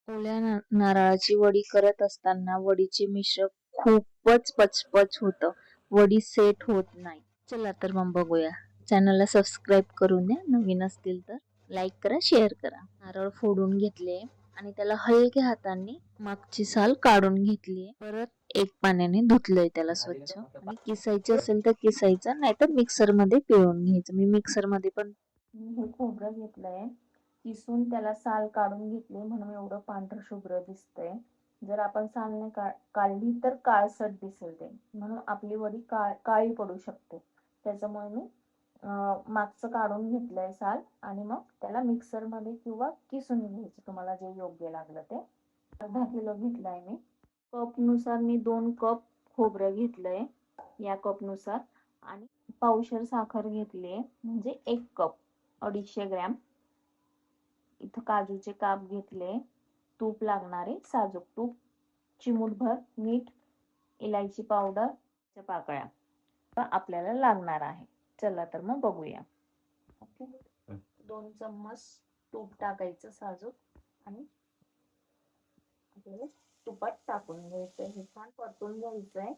ओल्या नारळाची वडी करत असताना वडीचे मिश्रण खूपच पचपच होतं. वडी सेट होत नाही. चला तर मग बघूया. चॅनलला सबस्क्राईब करून द्या. नवीन असतील तर लाईक करा, शेअर करा. नारळ फोडून घेतले आणि त्याला हलक्या हाताने मागची साल काढून घेतली. परत एक पाण्याने धुतलंय त्याला स्वच्छ आणि किसायचं असेल तर किसायचं, नाहीतर मिक्सर मध्ये पिळून घ्यायचं. मी मिक्सर मध्ये पण हे खोबरं घेतलंय, किसून त्याला साल काढून घेतली म्हणून एवढं पांढरं शुभ्र दिसतंय. जर आपण साल नाही काढली तर काळसट दिसेल ते, म्हणून आपली वडी काळी पडू शकते. त्याच्यामुळे मी मागचं काढून घेतलंय साल आणि मग त्याला मिक्सर मध्ये किंवा किसून घ्यायचं, तुम्हाला जे योग्य लागलं ते. अर्धा किलो घेतलाय मी. कप नुसार मी 2 कप खोबरं घेतलंय या कप नुसार, आणि पावशेर साखर घेतली म्हणजे 1 कप 250 ग्रॅम. इथं काजूचे काप घेतले, तूप लागणारे साजूक तूप, चिमूटभर मीठ, इलायची पावडर, पाकळ्या आपल्याला लागणार आहे. चला तर मग बघूया. ओके, 2 चम्मच तूप टाकायचं साजूक आणि आपल्याला तुपात टाकून घ्यायचं. हे छान परतून घ्यायचंय.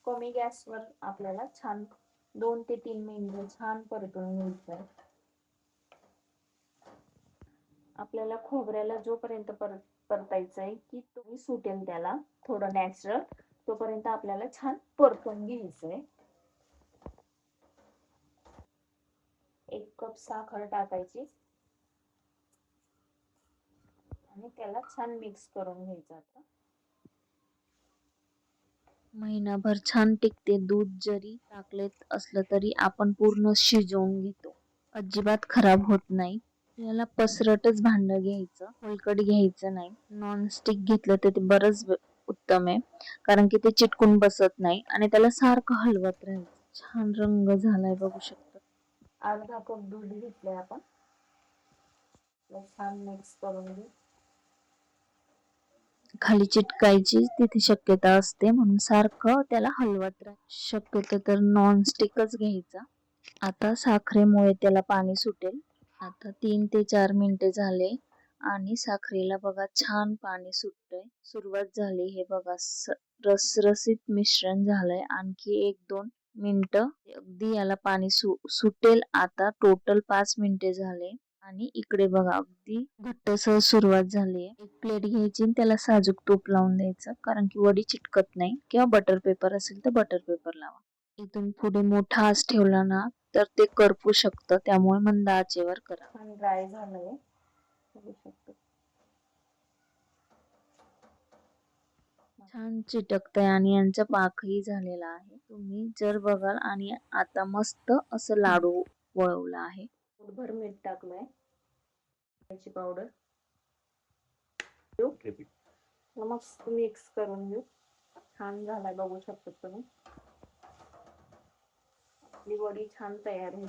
कमी गॅसवर आपल्याला छान 2 ते 3 मिनिट छान परतून घ्यायचंय. आपल्याला खोबऱ्याला जोपर्यंत परतायचंय की तुम्ही सुटेल त्याला थोडं नॅचरल, तोपर्यंत आपल्याला छान परतून घ्यायचंय. 1 कप साखर टाकायची आणि त्याला छान मिक्स करून घ्यायचं. आता महिनाभर छान टिकते. दूध जरी टाकलेत असलं तरी आपण पूर्ण शिजवून घेतो, अजिबात खराब होत नाही. आपल्याला पसरटच भांड घ्यायचं, हलकट घ्यायचं नाही. नॉनस्टिक घेतलं तर ते बरंच उत्तम आहे, कारण की ते चिटकून बसत नाही आणि त्याला सारखं हलवत राहायचं. छान रंग झालाय बघू शकता. अर्धा कप दूध घेतलंय आपण, छान मिक्स करून घेऊ. खाली चिटकायची तिथे शक्यता असते, म्हणून सारखं त्याला हलवत राहा. शक्यतो तर नॉनस्टिकच घ्यायचा. आता साखरेमुळे त्याला पाणी सुटेल. आता 3 ते 4 मिनिटे झाले आणि साखरेला बघा छान पाणी सुटतंय, सुरुवात झाली. हे बघा रसरशीत मिश्रण झालंय. आणखी 1-2 मिनिटं अगदी याला पाणी सुटेल. आता टोटल 5 मिनिटे झाले आणि इकडे बघा अगदी घट्टसर सुरुवात झाली. एक प्लेट घ्यायची आणि त्याला साजूक तूप लावून द्यायचं, कारण की वडी चिटकत नाही. किंवा बटर पेपर असेल तर बटर पेपर लावा. इथून पुढे मोठा आच ठेवला ना तर ते करपू शकतं, त्यामुळे मंद आचेवर करा. छान ड्राय झालंय बघू शकतो, छान चिटकतंय आणि यांचा पाकही झालेला आहे. तुम्ही जर बघाल. आणि आता मस्त असं लाडू वळवला आहे. भर मीठ टाकलंय, त्याची पावडर मस्त मिक्स करून घेऊ. छान झालाय बघू शकता तुम्ही. आपली वडी छान तयार होईल.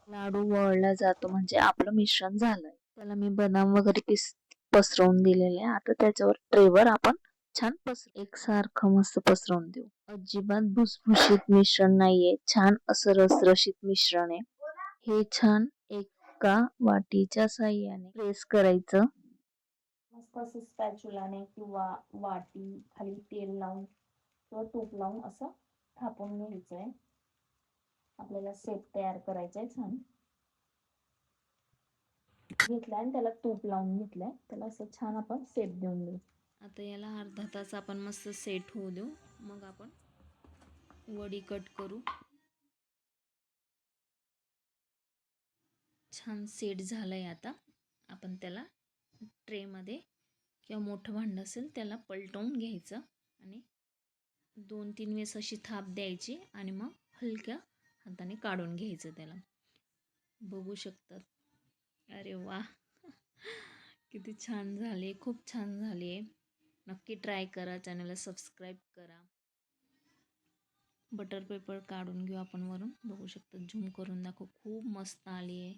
लाडू वळला जातो म्हणजे आपलं मिश्रण झालंय. त्याला मी बदाम वगैरे पसरवून दिलेले. आता त्याच्यावर ट्रेवर आपण छान एकसारखं मस्त पसरवून देऊ. अजिबात भुसभुशीत मिश्रण नाहीये, छान असं रसरशीत मिश्रण आहे. हे छान एका वाटीच्या साह्याने प्रेस करायचं. मस्त असं स्पॅच्युलाने किंवा वाटी खाली तेल लावून किंवा तूप लावून असं थापून घ्यायचंय. आपल्याला सेप तयार करायचा आहे. छान घेतलाय आणि त्याला तूप लावून घेतलंय. त्याला असं छान आपण सेप देऊन देऊ. आता याला अर्धा तास आपण मस्त सेट होऊ देऊ, मग आपण वडी कट करू. छान सेट झालंय. आता आपण त्याला ट्रेमध्ये किंवा मोठं भांड असेल त्याला पलटवून घ्यायचं आणि 2-3 वेळेस अशी थाप द्यायची आणि मग हलक्या हाताने काढून घ्यायचं त्याला. बघू शकतात. अरे वा, किती छान झाले, खूप छान झाले. नक्की ट्राय करा. चॅनलला सबस्क्राईब करा. बटर पेपर काढून घेऊ आपण वरून. बघू शकता, झूम करून दाखव, खूप मस्त आली आहे.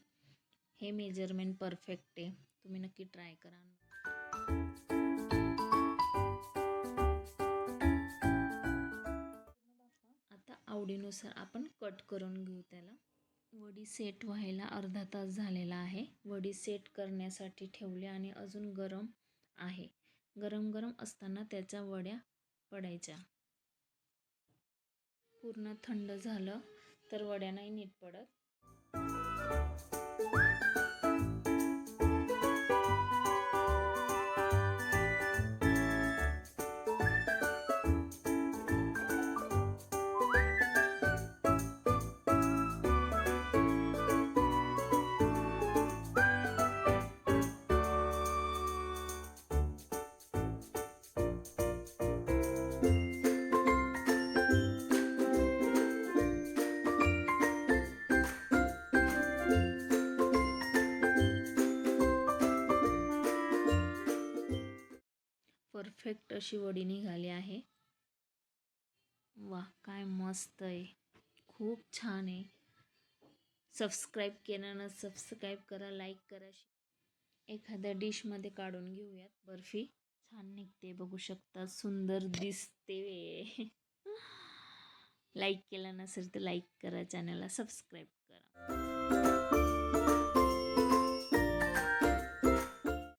हे मेजरमेंट परफेक्ट आहे. तुम्ही नक्की ट्राय करा. आता आवडी आवडीनुसार आपण कट करून घेऊ त्याला. वडी सेट व्हायला अर्धा तास झालेला आहे. वडी सेट करण्यासाठी ठेवले आणि अजून गरम आहे. गरम गरम असताना त्याच्या वड्या पडायच्या. पूर्ण थंड झालं तर वड्या नाही नीट पडत. परफेक्ट अशी वडी निघाली आहे. वाह, काय मस्त आहे, खूप छान आहे. सबस्क्राईब केलं ना सबस्क्राईब करा, लाईक करा. एखाद्या डिशमध्ये काढून घेऊयात. बर्फी छान निघते, बघू शकता, सुंदर दिसते. लाईक केलं नसेल तर लाईक करा, चॅनलला सबस्क्राईब करा.